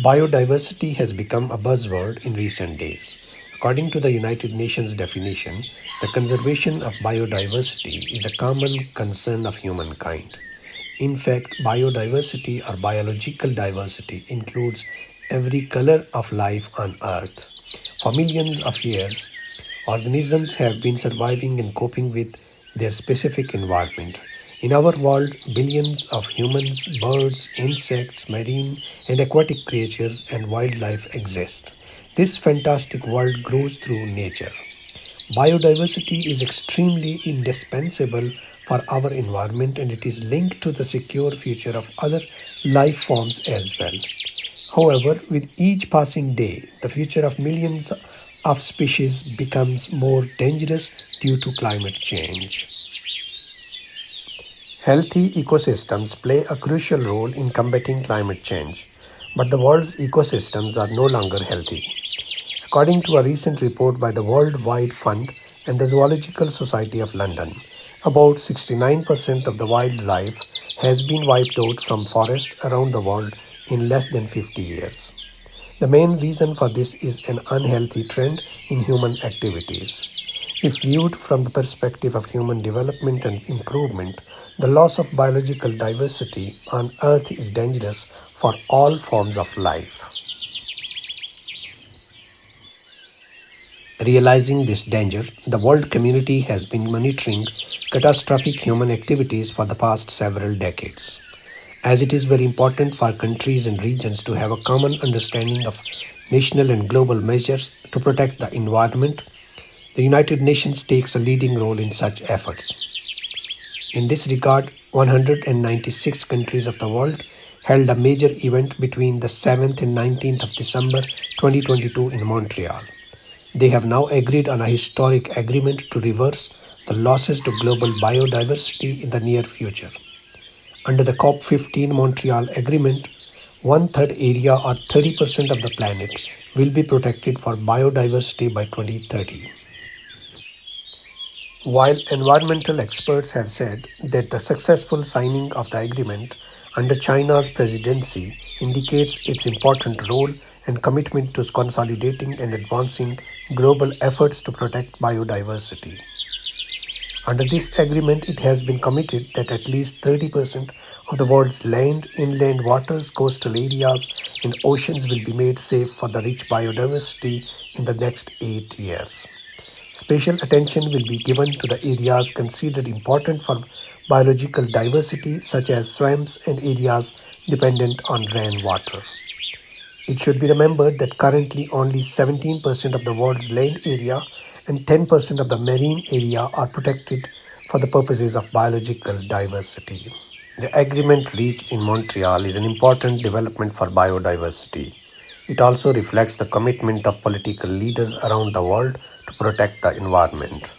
Biodiversity has become a buzzword in recent days. According to the United Nations definition, the conservation of biodiversity is a common concern of humankind. In fact, biodiversity or biological diversity includes every color of life on Earth. For millions of years, organisms have been surviving and coping with their specific environment. In our world, billions of humans, birds, insects, marine and aquatic creatures, and wildlife exist. This fantastic world grows through nature. Biodiversity is extremely indispensable for our environment and it is linked to the secure future of other life forms as well. However, with each passing day, the future of millions of species becomes more dangerous due to climate change. Healthy ecosystems play a crucial role in combating climate change, but the world's ecosystems are no longer healthy. According to a recent report by the World Wide Fund and the Zoological Society of London, about 69% of the wildlife has been wiped out from forests around the world in less than 50 years. The main reason for this is an unhealthy trend in human activities. If viewed from the perspective of human development and improvement, the loss of biological diversity on Earth is dangerous for all forms of life. Realizing this danger, the world community has been monitoring catastrophic human activities for the past several decades. As it is very important for countries and regions to have a common understanding of national and global measures to protect the environment, the United Nations takes a leading role in such efforts. In this regard, 196 countries of the world held a major event between the 7th and 19th of December 2022 in Montreal. They have now agreed on a historic agreement to reverse the losses to global biodiversity in the near future. Under the COP15 Montreal Agreement, one-third area or 30% of the planet will be protected for biodiversity by 2030. While environmental experts have said that the successful signing of the agreement under China's presidency indicates its important role and commitment to consolidating and advancing global efforts to protect biodiversity. Under this agreement, it has been committed that at least 30% of the world's land, inland waters, coastal areas, and oceans will be made safe for the rich biodiversity in the next 8 years. Special attention will be given to the areas considered important for biological diversity, such as swamps and areas dependent on rainwater. It should be remembered that currently only 17% of the world's land area and 10% of the marine area are protected for the purposes of biological diversity. The agreement reached in Montreal is an important development for biodiversity. It also reflects the commitment of political leaders around the world to protect the environment.